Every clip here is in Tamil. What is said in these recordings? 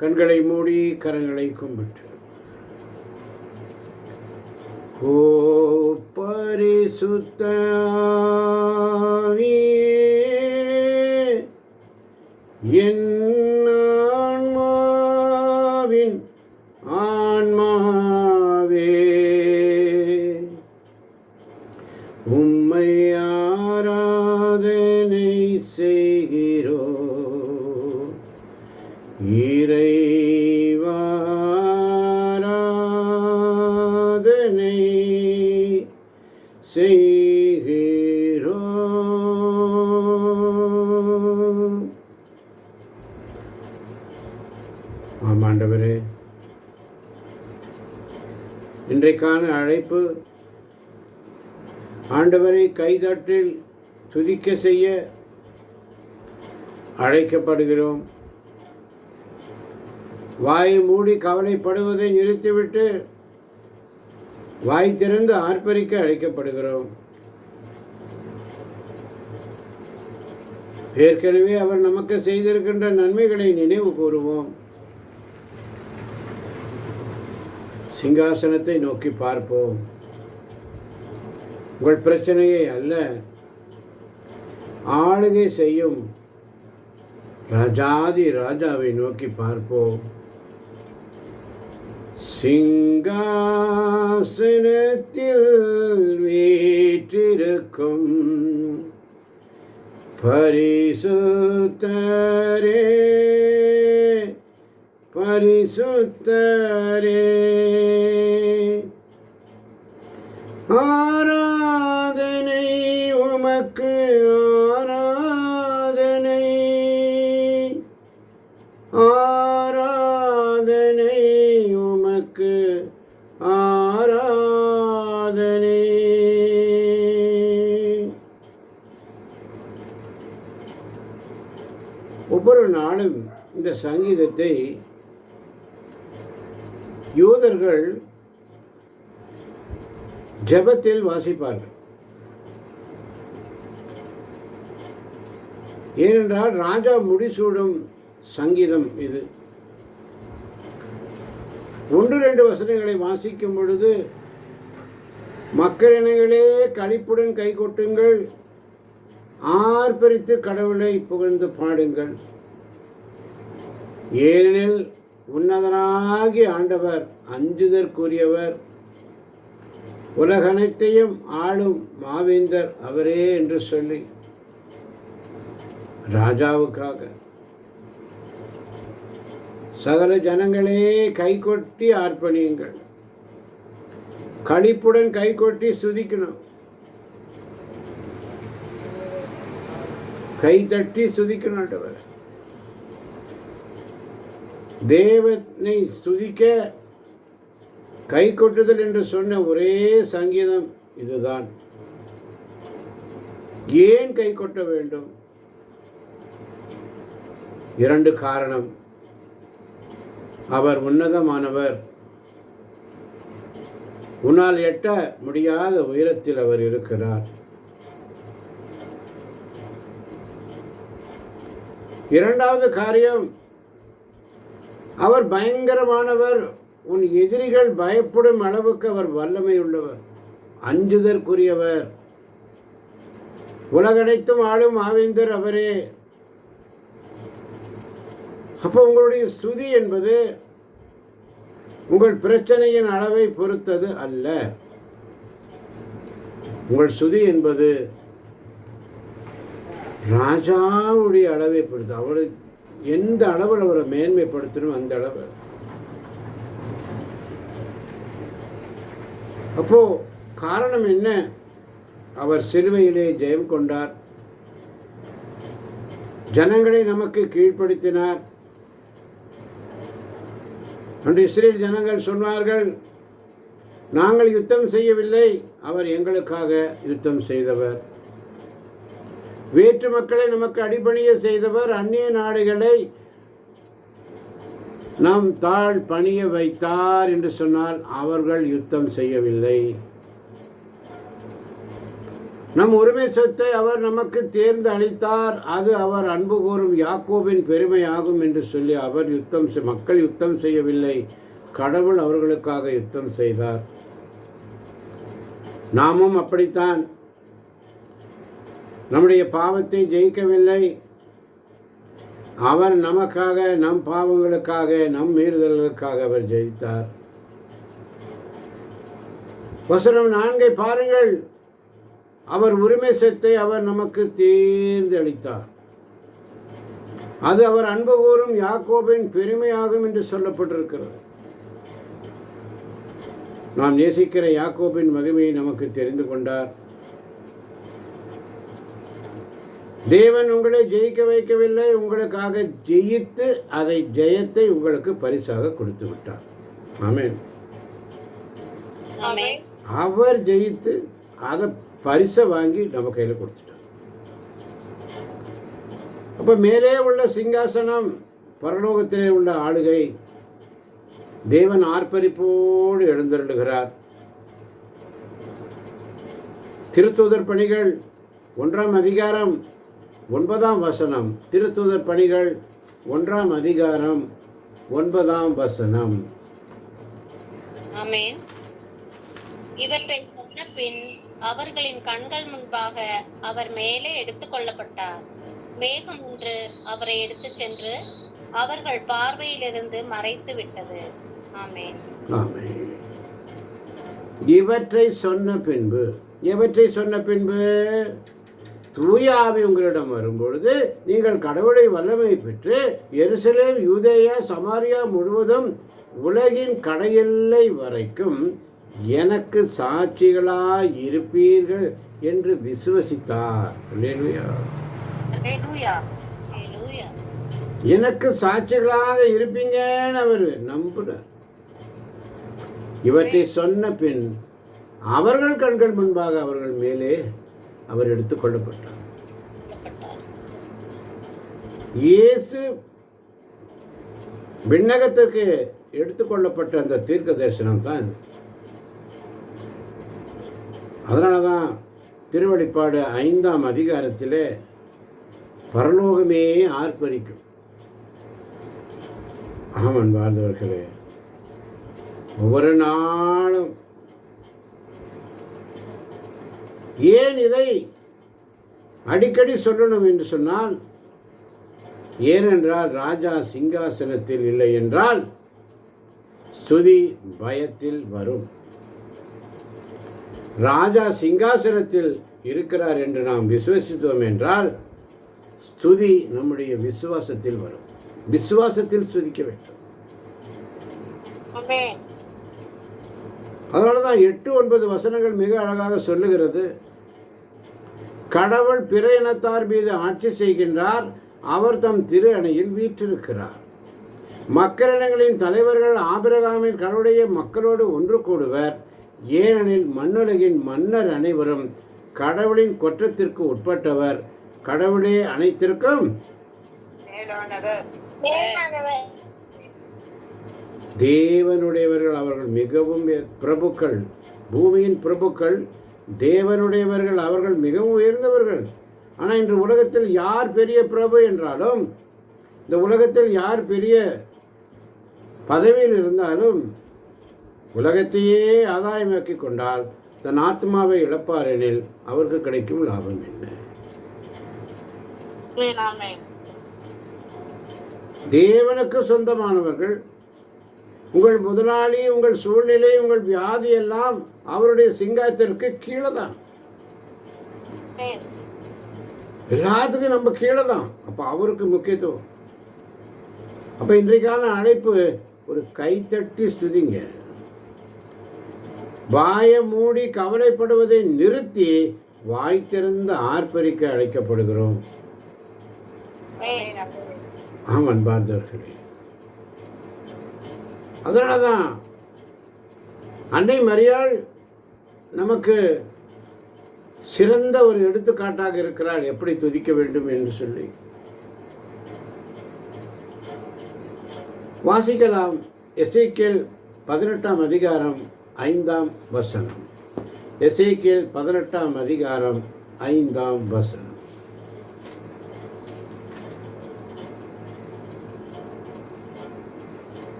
கண்களை மூடி கரங்களை கும்பிட்டு, ஓ பரிசுத்த என் ஆன்மாவின் ஆன்மாவே, உம்மை ஆராதனை செய்கிறோ இறைவா, ஆராதனை செய்கிறோ. ஆண்டவரே, இன்றைக்கான அழைப்பு ஆண்டவரை கைதட்டில் துதிக்க செய்ய அழைக்கப்படுகிறோம். வாய் மூடி கவலைப்படுவதை நிறுத்திவிட்டு வாய் திறந்து ஆர்ப்பரிக்க அழைக்கப்படுகிறோம். ஏற்கனவே அவர் நமக்கு செய்திருக்கின்ற நன்மைகளை நினைவு கூறுவோம். சிங்காசனத்தை நோக்கி பார்ப்போம். உங்கள் பிரச்சனையை அல்ல, ஆளுகை செய்யும் ராஜாதி ராஜாவை நோக்கி பார்ப்போம். சிங்காசனத்தில் வீற்றிருக்கும் பரிசுத்தரே, பரிசுத்தரே, ஆராதனை உமக்கு, ஆராதனை, ஆராதனை உமக்கு, ஆராதனை. ஒவ்வொரு நாளும் இந்த சங்கீதத்தை யூதர்கள் ஜெபத்தில் வாசிப்பார்கள். ஏனென்றால் ராஜா முடிசூடும் சங்கீதம் இது. 1-2 வசனங்களை வாசிக்கும் பொழுது, மக்களினங்களே களிப்புடன் கை கொட்டுங்கள், ஆர்ப்பரித்து கடவுளை புகழ்ந்து பாடுங்கள், ஏனெனில் உன்னதனாகிய ஆண்டவர் அஞ்சுதற்குரியவர், உலகனைத்தையும் ஆளும் மாவேந்தர் அவரே என்று சொல்லி ராஜாவுக்காக சகல ஜனங்களே கைகொட்டி ஆர்ப்பணியுங்கள். களிப்புடன் கைகொட்டி சுதிக்கணும், கை தட்டி சுதிக்கணும். ஆண்டவர் தேவனை சுதிக்க கை கொட்டுதல் என்று சொன்ன ஒரே சங்கீதம் இதுதான். ஏன் கை கொட்ட வேண்டும்? 2 காரணம். அவர் உன்னதமானவர், உன்னால் எட்ட முடியாத உயரத்தில் அவர் இருக்கிறார். 2வது காரியம், அவர் பயங்கரமானவர், உன் எதிரிகள் பயப்படும் அளவுக்கு அவர் வல்லமை உள்ளவர், அஞ்சுதற்குரியவர், உலகனைத்தும் ஆளும் மாவேந்தர் அவரே. அப்போ உங்களுடைய ஸ்துதி என்பது உங்கள் பிரச்சனையின் அளவை பொறுத்தது அல்ல. உங்கள் ஸ்துதி என்பது ராஜாவுடைய அளவை பொறுத்து. அவரை எந்த அளவில் அவரை மேன்மைப்படுத்தணும் அந்த அளவு. அப்போ காரணம் என்ன? அவர் சிலுவையிலே ஜெயம் கொண்டார், ஜனங்களை நமக்கு கீழ்ப்படுத்தினார். அன்று இஸ்ரேல் ஜனங்கள் சொன்னார்கள், நாங்கள் யுத்தம் செய்யவில்லை, அவர் எங்களுக்காக யுத்தம் செய்தவர். வேற்று மக்களை நமக்கு அடிபணிய செய்தவர், அந்நிய நாடுகளை நாம் தாழ் பணிய வைத்தார் என்று சொன்னால் அவர்கள் யுத்தம் செய்யவில்லை. நம் உரிமை சொத்தை அவர் நமக்கு தேர்ந்து அளித்தார், அது அவர் அன்பு கூறும் யாக்கோபின் பெருமையாகும் என்று சொல்லி அவர் மக்கள் யுத்தம் செய்யவில்லை, கடவுள் அவர்களுக்காக யுத்தம் செய்தார். நாமும் அப்படித்தான். நம்முடைய பாவத்தை ஜெயிக்கவில்லை, அவர் நமக்காக, நம் பாவங்களுக்காக, நம் மீறுதல்களுக்காக அவர் ஜெயித்தார். வசனம் 4 பாருங்கள். அவர் உரிமை சொத்தை அவர் நமக்கு தேர்ந்தளித்தார், அது அவர் அன்பு கூறும் யாக்கோபின் பெருமையாகும் என்று சொல்லப்பட்டிருக்கிறது. நாம் நேசிக்கிற யாக்கோபின் மகிமையை நமக்கு தெரிந்து கொண்டார். தேவன் உங்களை ஜெயிக்க வைக்கவில்லை, உங்களுக்காக ஜெயித்து ஜெயத்தை உங்களுக்கு பரிசாக கொடுத்து விட்டார். ஆமென். அவர் ஜெயித்து அதை பரிசை வாங்கி நம்ம கையில் கொடுத்துட்டார். அப்ப மேலே உள்ள சிங்காசனம், பரலோகத்திலே உள்ள ஆளுகை, தேவன் ஆர்ப்பரிப்போடு எழுந்தருளுகிறார். திருத்தூதர் பணிகள் 1ஆம் அதிகாரம் 9ஆம் வசனம். திருத்தூதர் பணிகள் 1ஆம் அதிகாரம் 9ஆம் வசனம். ஆமென். இவற்றை சொன்ன பின் அவர்களின் கண்கள் முன்பாக அவர் மேலே எடுத்துக் கொள்ளப்பட்டார். மேகம் ஒன்று அவரை எடுத்துச் சென்று அவர்கள் பார்வையிலிருந்து மறைத்து விட்டது. ஆமென். ஆமென். இவற்றை சொன்ன பின்பு தூய ஆவி உங்களிடம் வரும்பொழுது நீங்கள் கடவுளை வல்லமை பெற்று எருசலேம், யூதேயா, சமாரியா முழுவதும் உலகின் கடையெல்லை வரைக்கும் எனக்கு சாட்சிகளாய் இருப்பீர்கள் என்று விசுவசித்தார். அல்லேலூயா. அல்லேலூயா. அல்லேலூயா. எனக்கு சாட்சிகளாக இருப்பீங்கன்னு அவர் நம்புறார். இவற்றை சொன்ன பின் அவர்கள் கண்கள் முன்பாக அவர்கள் மேலே அவர் எடுத்துக்கொள்ளப்பட்டார். இயேசு விண்ணகத்திற்கு எடுத்துக்கொள்ளப்பட்ட அந்த தீர்க்க தரிசனம் தான். அதனால தான் திருவெளிப்பாடு 5ஆம் அதிகாரத்திலே பரலோகமே ஆர்ப்பரிக்கும். ஆமன் வாழ்ந்தவர்களே, ஒவ்வொரு நாளும் ஏன் இதை அடிக்கடி சொல்லணும் என்று சொன்னால், ஏனென்றால் ராஜா சிங்காசனத்தில் இல்லை என்றால் ஸ்துதி பயத்தில் வரும். ராஜா சிங்காசனத்தில் இருக்கிறார் என்று நாம் விசுவசித்தோம் என்றால் ஸ்துதி நம்முடைய விசுவாசத்தில் வரும். விசுவாசத்தில் ஸ்துதிக்க வேண்டும். அதனாலதான் 8-9 வசனங்கள் மிக அழகாக சொல்லுகிறது. கடவுள் பிற இனத்தார் மீது ஆட்சி செய்கின்றார், அவர் தம் திரு அணையில் வீற்றிருக்கிறார். மக்களினங்களின் தலைவர்கள் ஆபிரகாமின் கடவுளுடைய மக்களோடு ஒன்று கூடுவர். ஏனெனில் மண்ணுலகின் மன்னர் அனைவரும் கடவுளின் குற்றத்திற்கு உட்பட்டவர், கடவுளே அனைத்திற்கும் தேவனுடையவர்கள். அவர்கள் மிகவும் பிரபுக்கள், பூமியின் பிரபுக்கள் தேவனுடையவர்கள், அவர்கள் மிகவும் உயர்ந்தவர்கள். ஆனால் இன்று உலகத்தில் யார் பெரிய பிரபு என்றாலும், இந்த உலகத்தில் யார் பெரிய பதவியில் இருந்தாலும், உலகத்தையே ஆதாயமாக்கி கொண்டால் தன் ஆத்மாவை இழப்பார் எனில் அவருக்கு கிடைக்கும் லாபம் என்ன? தேவனுக்கு சொந்தமானவர்கள், உங்கள் முதலாளி, உங்கள் சூழ்நிலை, உங்கள் வியாதி எல்லாம் அவருடைய சிங்காத்திற்கு கீழே தான். எல்லாத்துக்கும் நம்ம கீழே தான். அப்போ அவருக்கு முக்கியத்துவம். அப்போ இன்றைக்கான அழைப்பு ஒரு கைத்தட்டி ஸ்துதிங்க. வாயை மூடி கவலைப்படுவதை நிறுத்தி வாய் திறந்து ஆர்ப்பரிக்க அழைக்கப்படுகிறோம். ஆமாம் பார்த்தவர்களே, அதனாலதான் அன்னை மரியாள் நமக்கு சிறந்த ஒரு எடுத்துக்காட்டாக இருக்கிறாள், எப்படி துதிக்க வேண்டும் என்று சொல்லி. வாசிக்கலாம். எசேக்கியேல் 18ஆம் அதிகாரம் 5ஆம் வசனம். எசேக்கியேல் 18ஆம் அதிகாரம் 5ஆம் வசனம்.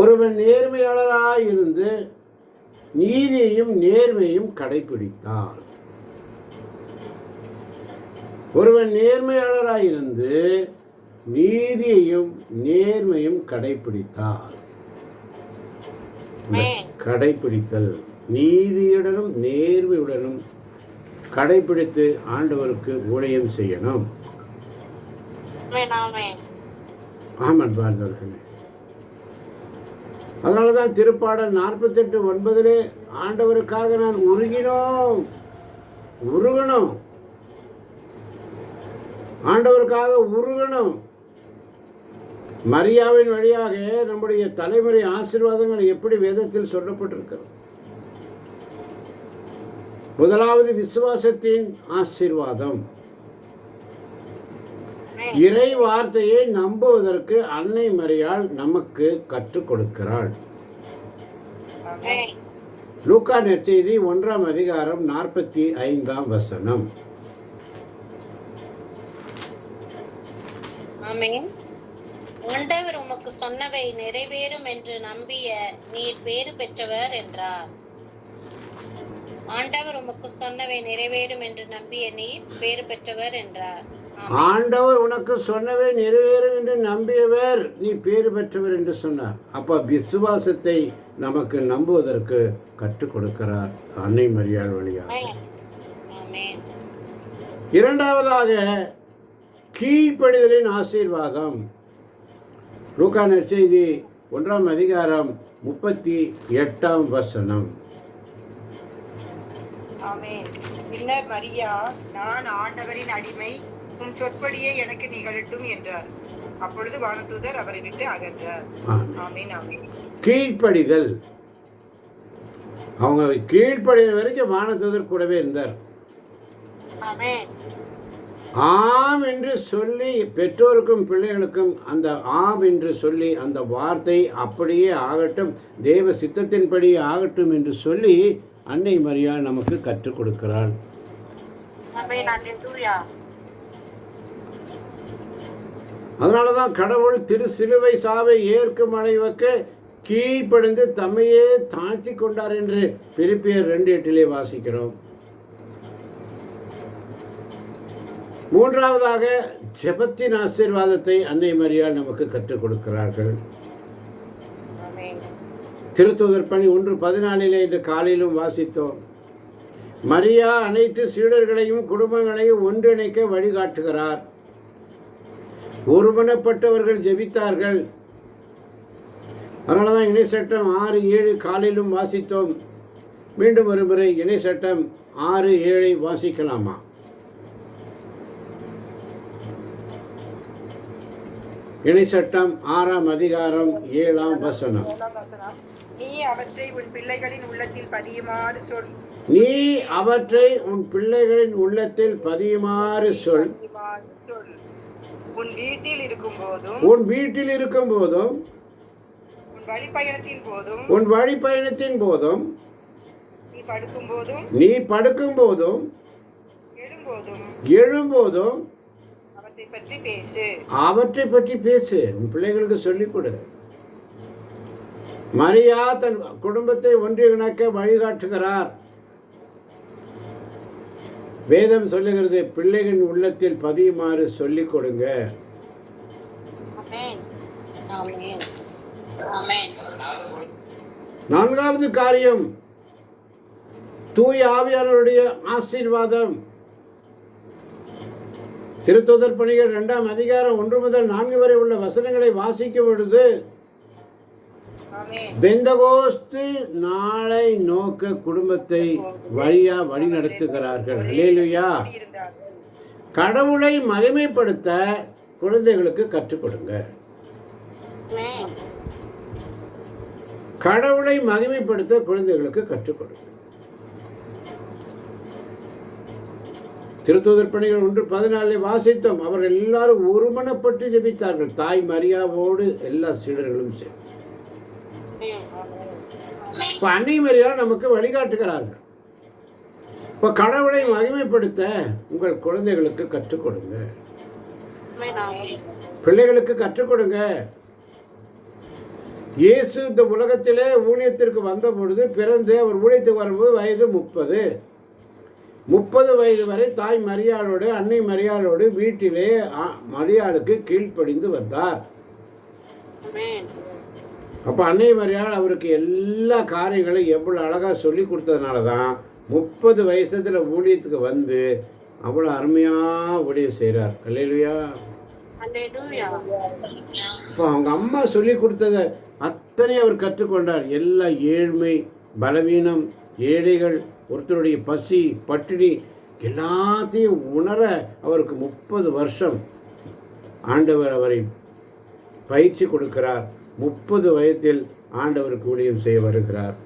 ஒருவன் நேர்மையாளராயிருந்து நீதியையும் நேர்மையும் கடைபிடித்தார். ஒருவன் நேர்மையாளராயிருந்து நீதியையும் நேர்மையும் கடைபிடித்தார். கடைபிடித்தல், நீதியுடனும் நேர்மையுடனும் கடைபிடித்து ஆண்டவருக்கு ஊழியம் செய்யணும். ஆமாம் பார்த்தவர்களே, அதனால தான் திருப்பாடல் 48:9 ஆண்டவருக்காக நான் உருகணும், ஆண்டவருக்காக உருகணும். மரியாவின் வழியாக நம்முடைய தலைமுறை ஆசீர்வாதங்கள் எப்படி வேதத்தில் சொல்லப்பட்டிருக்கிறது. முதலாவது விசுவாசத்தின் ஆசீர்வாதம். இறை வார்த்தையை நம்புவதற்கு அன்னை மரியாள் நமக்கு கற்றுக் கொடுக்கிறாள். லூக்கா நற்செய்தி 1ஆம் அதிகாரம் 45ஆம் வசனம். ஆண்டவர் உமக்கு சொன்னவை நிறைவேறும் என்று நம்பிய நீர் பேறு பெற்றவர் என்றார். ஆண்டவர் உமக்கு சொன்னவை நிறைவேறும் என்று நம்பிய நீர் பேறு பெற்றவர் என்றார். ஆண்டவர் உனக்கு சொன்னவை நிறைவேறும் என்று நம்பியவர் நீ பேறு பெற்றவர் என்று சொன்னார். அப்ப விசுவாசத்தை நமக்கு நம்புவதற்கு கற்றுக் கொடுக்கிறார் அன்னை மரியாள் வழியாக. இரண்டாவதாக கீழ்ப்படிதலின் ஆசீர்வாதம். லூக்கா நற்செய்தி 1ஆம் அதிகாரம் 38ஆம் வசனம். பின்னர் மரியா, நான் ஆண்டவரின் அடிமை, உன் சொற்படியே எனக்கு நிகழட்டும் என்றார். அப்பொழுது வானதூதர் அவரை விட்டு அகன்றார். ஆமென் ஆமென். கீழ்ப்படிதல். அவங்க கீழ்ப்படின வரைக்கும் வானதூதர் கூடவே இருந்தார். ஆம் என்று சொல்லி பெற்றோருக்கும் பிள்ளைகளுக்கும் அந்த ஆம் என்று சொல்லி அந்த வார்த்தை அப்படியே ஆகட்டும், தேவ சித்தத்தின்படி ஆகட்டும் என்று சொல்லி அன்னை மரியாள் நமக்கு கற்றுக் கொடுக்கிறாள். அதனாலதான் கடவுள் திரு சிலுவை சாவை ஏற்கும் அளவுக்கு கீழ்ப்படிந்து தம்மையே தாழ்த்தி கொண்டார் என்று பிலிப்பியர் 2:8 வாசிக்கிறோம். மூன்றாவதாக ஜெபத்தின் ஆசீர்வாதத்தை அன்னை மரியாள் நமக்கு கற்றுக் கொடுக்கிறார்கள். திருத்தூதர் பணி 1:14 இன்று காலையிலும் வாசித்தோம். மரியா அனைத்து சீடர்களையும் குடும்பங்களையும் ஒன்றிணைக்க வழிகாட்டுகிறார். ஒருமனப்பட்டவர்கள் ஜெபித்தார்கள். அதனாலதான் இணை சட்டம் 6:7 காலையிலும் வாசித்தோம். மீண்டும் ஒரு முறை இணை சட்டம் 6:7 வாசிக்கலாமா? இணை சட்டம் 6ஆம் அதிகாரம் 7ஆம் வசனம். நீ அவற்றை உன் பிள்ளைகளின் உள்ளத்தில் பதியுமாறு சொல். நீ அவற்றை உன் பிள்ளைகளின் உள்ளத்தில் பதியுமாறு சொல். உன் வீட்டில் இருக்கும் போதும், உன் வீட்டில் இருக்கும் போதும், உன் வழிப்பயணத்தின் போதும், உன் வழிப்பயணத்தின் போதும், நீ படுக்கும் போதும், நீ படுக்கும் போதும், எழும்போதும் அவற்றை பற்றி பேசு. உன் பிள்ளைகளுக்கு சொல்லிக் கொடு. மரியா தன் குடும்பத்தை ஒன்றிணைக்க வழிகாட்டுகிறார். வேதம் சொல்லுகிறது, பிள்ளைகளின் உள்ளத்தில் பதியுமாறு சொல்லிக் கொடுங்க. நான்காவது காரியம் தூய ஆவியானவருடைய ஆசீர்வாதம். திருத்தூதர் பணிகள் 2ஆம் அதிகாரம் 1 முதல் 4 வரை உள்ள வசனங்களை வாசிக்கும் பொழுது பெந்தகோஸ்து நாளை நோக்க குடும்பத்தை வழி நடத்துகிறார்கள். அல்லேலூயா. கடவுளை மகிமைப்படுத்த குழந்தைகளுக்கு கற்றுக் கொடுங்க. கடவுளை மகிமைப்படுத்த குழந்தைகளுக்கு கற்றுக் கொடுங்க. திருத்தூதர் பணிகள் 1:14 வாசித்தோம். அவர்கள் எல்லாரும் ஒருமனப்பட்டு ஜெபித்தார்கள். தாய் மரியாவோடு எல்லா சீடர்களும் சேர்ந்து. அன்னை மரியா நமக்கு வழிகாட்டுகிறார்கள். இப்போ கடவுளை மகிமைப்படுத்த உங்கள் குழந்தைகளுக்கு கற்றுக் கொடுங்க, பிள்ளைகளுக்கு கற்றுக் கொடுங்க. இயேசு இந்த உலகத்திலே ஊழியத்திற்கு வந்த பொழுது, பிறந்து அவர் ஊழியத்துக்கு வரும்போது வயது 30 வயது வரை தாய் மரியாளோடு, அன்னை மரியாளோடு வீட்டிலே மரியாளுக்கு கீழ்ப்படிந்து வந்தார். அப்போ அன்னை மரியாள் அவருக்கு எல்லா காரியங்களும் எவ்வளோ அழகாக சொல்லி கொடுத்ததுனால தான் 30 வயசுல ஊழியத்துக்கு வந்து அவ்வளோ அருமையாக ஊழியம் செய்கிறார். அல்லேலூயா. இப்போ அவங்க அம்மா சொல்லி கொடுத்ததை அத்தனை அவர் கற்றுக்கொண்டார். எல்லா ஏழ்மை, பலவீனம், ஏழைகள், ஒருத்தருடைய பசி, பட்டினி எல்லாத்தையும் உணர அவருக்கு 30 வருஷம் ஆண்டவர் அவரை பயிற்சி கொடுக்கிறார். 30 வயதில் ஆண்டவருக்கு ஊழியம் செய்ய வருகிறார்.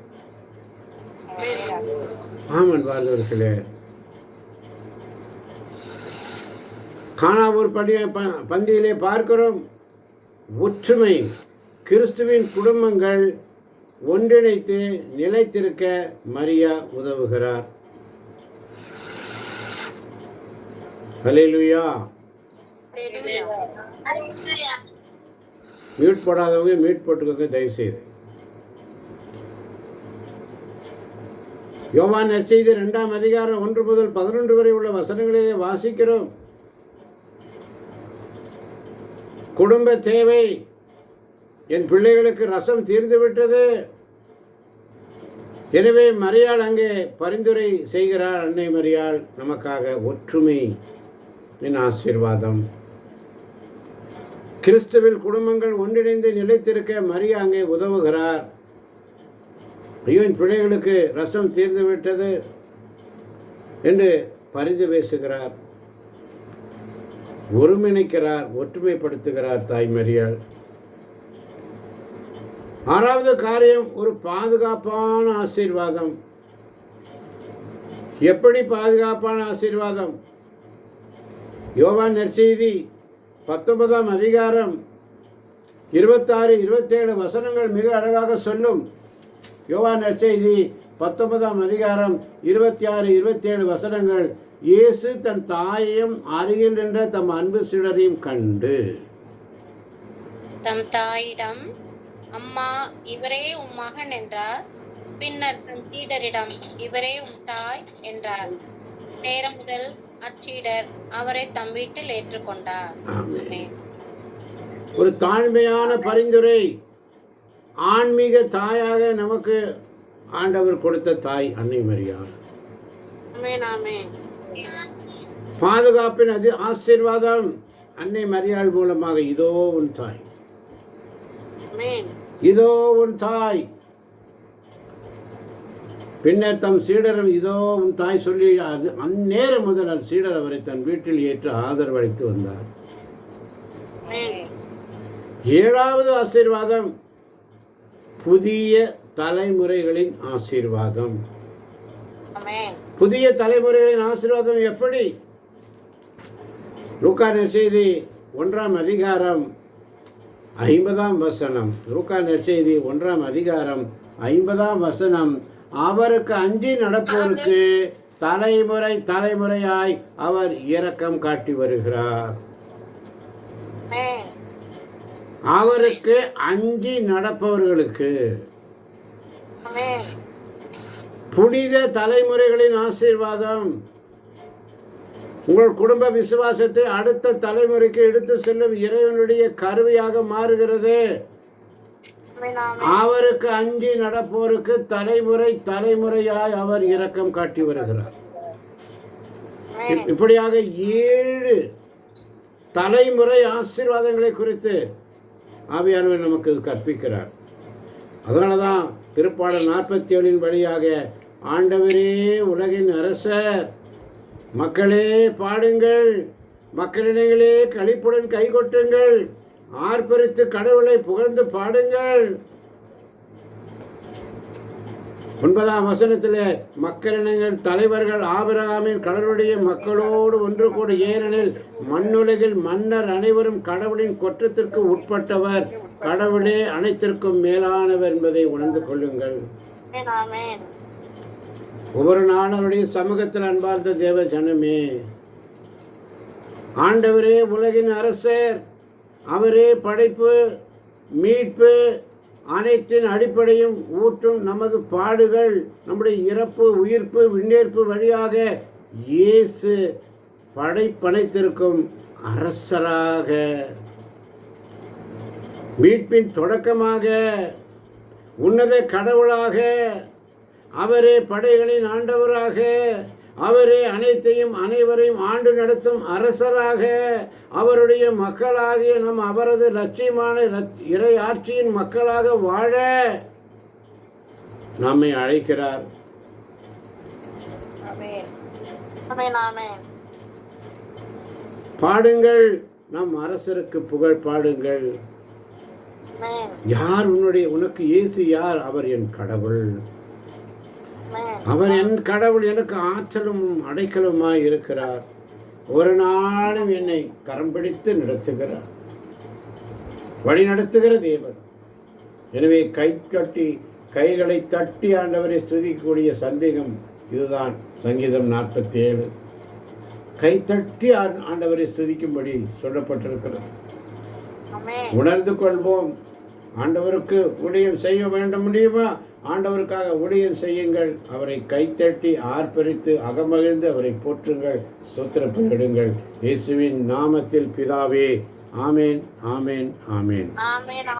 ஆமன் வாழ்ந்தவர்களே, கானாவூர் பந்தியிலே பார்க்கிறோம், ஒற்றுமை. கிறிஸ்துவின் குடும்பங்கள் ஒன்றிணைத்து நிலைத்திருக்க மரியா உதவுகிறார். ஹல்லேலூயா. மியூட் போடாதவங்க மியூட் போட்டுக்கோங்க தயவுசெய்து. யோவான் நற்செய்தி 2ஆம் அதிகாரம் 1 முதல் 11 வரை உள்ள வசனங்களிலே வாசிக்கிறோம். குடும்ப தேவை, என் பிள்ளைகளுக்கு ரசம் தீர்ந்துவிட்டது. எனவே மரியாள் அங்கே பரிந்துரை செய்கிறார். அன்னை மரியாள் நமக்காக ஒற்றுமையின் ஆசீர்வாதம். கிறிஸ்துவில் குடும்பங்கள் ஒன்றிணைந்து நிலைத்திருக்க மரியா அங்கே உதவுகிறார். ஐயோ, என் பிள்ளைகளுக்கு ரசம் தீர்ந்து விட்டது என்று பரிந்து பேசுகிறார், ஒருங்கிணைக்கிறார், ஒற்றுமைப்படுத்துகிறார் தாய் மரியாள். 6வது காரியம், ஒரு பாதுகாப்பான ஆசீர்வாதம். எப்படி பாதுகாப்பான ஆசீர்வாதம்? யோவான் நற்செய்தி 19ஆம் அதிகாரம் 26, 27 வசனங்கள் மிக அழகாக சொல்லும். யோவான் நற்செய்தி 19ஆம் அதிகாரம் 26, 27 வசனங்கள். இயேசு தன் தாயையும் அருகில் நின்ற தம் அன்பு சீடரையும் கண்டு தம் தாயிடம், அம்மா, இவரே உம் மகன் என்றார். பின்னர் தம் சீடரிடம், இவரே உம் தாய் என்றார். நேரம் முதல் அச்சீடர் அவரை தம் வீட்டில் ஏற்றுக்கொண்டார். ஒரு தாழ்மையான பரிந்துரை. ஆன்மீக தாயாக நமக்கு ஆண்டவர் கொடுத்த தாய் அன்னை மரியாள். பாதுகாப்பின் அது ஆசீர்வாதம். அன்னை மரியாள் மூலமாக இதோ உன் தாய், இதோ உன் தாய். பின்னர் தம் சீடரும் இதோ உன் தாய் சொல்லி அந்நேரம் முதல் சீடர் அவரை தன் வீட்டில் ஏற்று ஆதரவளித்து வந்தார். 7வது ஆசீர்வாதம், புதிய தலைமுறைகளின் ஆசீர்வாதம். புதிய தலைமுறைகளின் ஆசீர்வாதம் எப்படி? லூக்கா நற்செய்தி 1ஆம் அதிகாரம் 50ஆம் வசனம். லூக்கா நற்செய்தி 1ஆம் அதிகாரம் 50ஆம் வசனம். அவருக்கு அஞ்சி நடப்போருக்கு தலைமுறை தலைமுறையாய் அவர் இரக்கம் காட்டி வருகிறார். அவருக்கு அஞ்சி நடப்பவர்களுக்கு புனித தலைமுறைகளின் ஆசீர்வாதம். உங்கள் குடும்ப விசுவாசத்தை அடுத்த தலைமுறைக்கு எடுத்து செல்லும் இறைவனுடைய கருவியாக மாறுகிறது. அவருக்கு அஞ்சி நடப்போருக்கு தலைமுறை தலைமுறையாய் அவர் இரக்கம் காட்டி வருகிறார். இப்படியாக 7 தலைமுறை ஆசீர்வாதங்களை குறித்து ஆவியானவர் நமக்கு கற்பிக்கிறார். அதனால தான் திருப்பாடல் 47 வழியாக, ஆண்டவரே உலகின் அரசர், மக்களே பாடுங்கள், மக்களிடையே களிப்புடன் கைகொட்டுங்கள், ஆர்ப்பரித்து கடவுளை புகழ்ந்து பாடுங்கள். 9ஆம் வசனத்தில், மக்களினங்கள் தலைவர்கள் ஆபிரகாமின் கடவுளுடைய மக்களோடு ஒன்று கூட, ஏனெனில் மண்ணுலகில் மன்னர் அனைவரும் கடவுளின் குற்றத்திற்கு உட்பட்டவர், கடவுளே அனைத்திற்கும் மேலானவர் என்பதை உணர்ந்து கொள்ளுங்கள். ஒவ்வொரு நாளும் அவருடைய சமூகத்தில் அன்பார்ந்த தேவ ஜனமே, ஆண்டவரே உலகின் அரசர், அவரே படைப்பு, மீட்பு, அனைத்தின் அடிப்படையும் ஊற்றும் நமது பாடுகள், நம்முடைய இறப்பு, உயிர்ப்பு, விண்ணேற்பு வழியாக இயேசு படைப்பனைத்திருக்கும் அரசராக, மீட்பின் தொடக்கமாக, உன்னத கடவுளாக, அவரே படைகளின் ஆண்டவராக, அவரே அனைத்தையும் அனைவரையும் ஆண்டு நடத்தும் அரசராக, அவருடைய மக்களாகிய நம் அவரது லட்சியமான இறை ஆட்சியின் மக்களாக வாழ நம்மை அழைக்கிறார். பாடுங்கள், நம் அரசருக்கு புகழ் பாடுங்கள். யார் உனக்கு இயேசு யார்? அவர் என் கடவுள். அவர் என் கடவுள், எனக்கு ஆற்றலும் அடைக்கலுமாய் இருக்கிறார். ஒரு நாளும் என்னை கரம் பிடித்து நடத்துகிறார், வழி நடத்துகிற தேவன். எனவே கைகளை தட்டி ஆண்டவரை ஸ்துதிக்கக்கூடிய சந்தேகம் இதுதான். சங்கீதம் 47 கைத்தட்டி ஆண்டவரை ஸ்துதிக்கும்படி சொல்லப்பட்டிருக்கிறது. உணர்ந்து கொள்வோம். ஆண்டவருக்கு ஊழியம் செய்ய வேண்டும் முடியுமா? ஆண்டவருக்காக ஊழியம் செய்யுங்கள். அவரை கைத்தட்டி ஆர்ப்பரித்து அகமகிழ்ந்து அவரை போற்றுங்கள், ஸ்தோத்திரப்படுங்கள். இயேசுவின் நாமத்தில் பிதாவே, ஆமேன், ஆமேன், ஆமேன்.